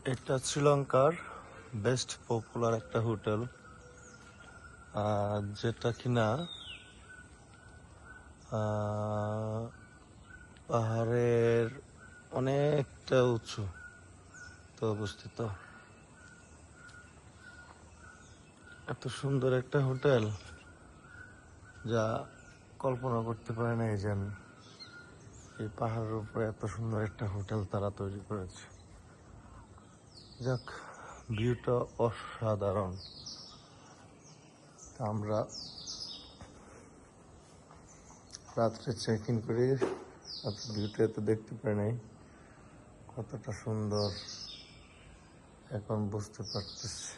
এটা শ্রীলঙ্কার best popular একটা হোটেল, যেটা কিনা পাহাড়ের অনেকটা উঁচু তো অবস্থিত। এত সুন্দর একটা হোটেল যা কল্পনা করতে পারে না যেন এই পাহাড়ের উপরে এত সুন্দর একটা হোটেল তারা তৈরি করেছে। যাক, ভিউটা অসাধারণ। আমরা রাত্রে চেক ইন করি, ভিউটা এত দেখতে পাই নাই কতটা সুন্দর এখন বুঝতে পারতেছি।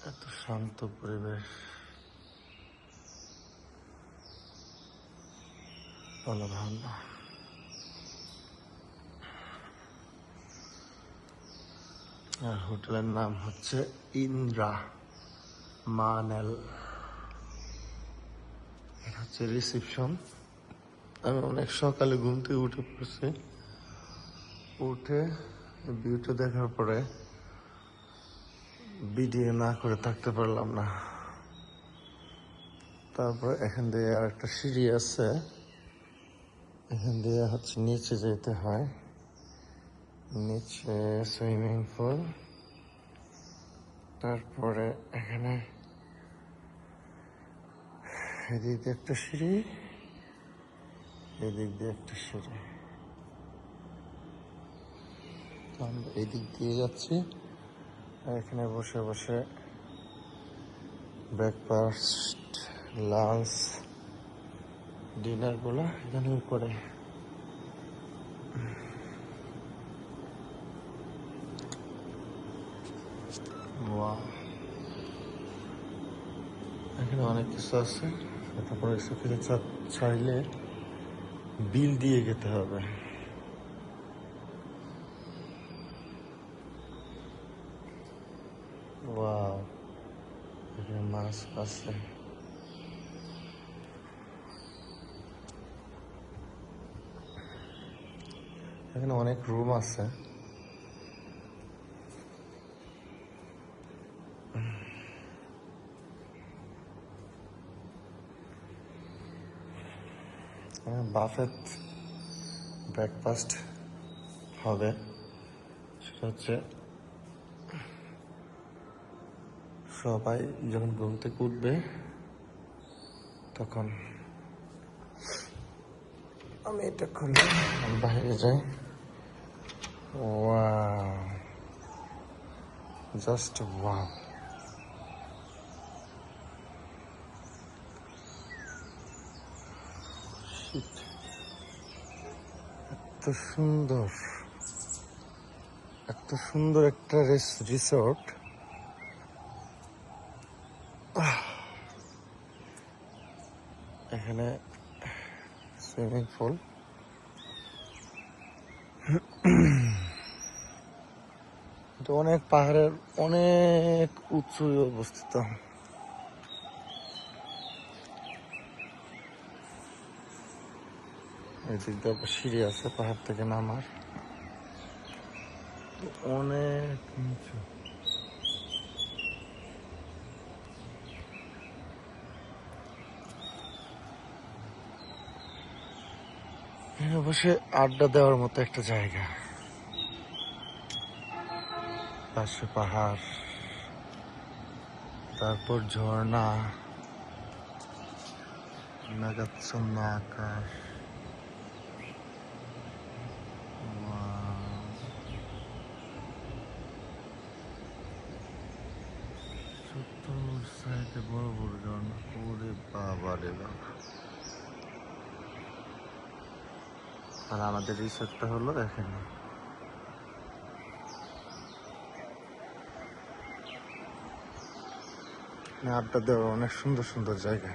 এত শান্ত পরিবেশ বলা ভালো। আর হোটেলের নাম হচ্ছে ইন্দ্রা মানেল। এটা হচ্ছে রিসেপশন। আমি অনেক সকালে ঘুম থেকে উঠে পড়ছি, উঠে ভিউটা দেখার পরে ভিডিও না করে থাকতে পারলাম না। তারপর এখান দিয়ে আর একটা সিঁড়ি আছে, এখান দিয়ে হচ্ছে নিচে যেতে হয়। নিচে সুইমিং পুল, তারপরে এখানে এদিক দিয়ে একটা সিঁড়ি, এদিক দিয়ে একটা সিঁড়ি। আমরা এদিক দিয়ে যাচ্ছি, আর এখানে বসে বসে ব্রেকফাস্ট, লাঞ্চ, ডিনারগুলো এখানে করে। এখানে অনেক কিছু আছে, তারপরে এসে খেতে চাইলে বিল দিয়ে খেতে হবে। ওয়াও, এখানে মাছ আছে। এখানে অনেক রুম আছে। বাফেট ব্রেকফাস্ট হবে, সেটা হচ্ছে সবাই যখন ঘুম থেকে উঠবে তখন আমি এটা খুলে বাইরে যাই। Wow, just wow. এত সুন্দর, এত সুন্দর একটা রিসোর্ট। এখানে সুইমিং পুল, এটা অনেক পাহাড়ের অনেক উঁচু অবস্থিত। এদিক দিয়ে সিঁড়ি আছে পাহাড় থেকে নামার, অনেক নিচু। এখানে বসে আড্ডা দেওয়ার মতো একটা জায়গা, পাশে পাহাড়, তারপর ঝর্ণা, মেঘাচ্ছন্ন আকাশ। সাইডে বড় বড় ঝর্ণা, ওরে বাবা রে বাবা। আর আমাদের রিসোর্টটা হলো এখানে। আড্ডা দেওয়ার অনেক সুন্দর সুন্দর জায়গা।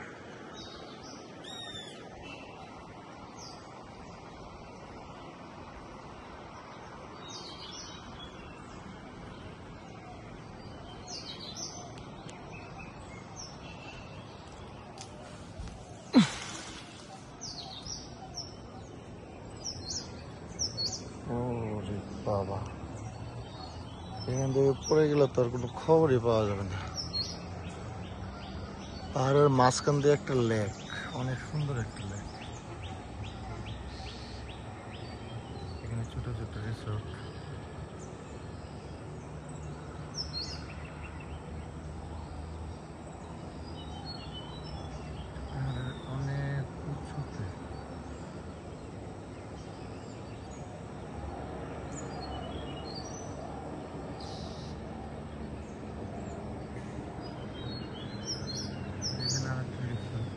বাবা, এখান থেকে পড়ে গেলে তো আর কোনো খবরই পাওয়া যাবে না। পাহাড়ের মাঝখান দিয়ে একটা লেক, অনেক সুন্দর একটা লেক। এখানে ছোট ছোট রিসোর্ট। অনেক উঁচুতে। এখানে আরেকটা রিসোর্ট।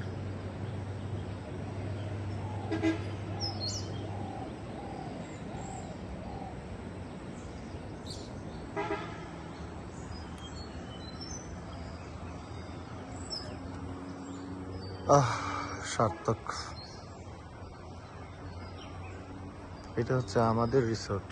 সার্থক। এটা হচ্ছে আমাদের রিসোর্ট।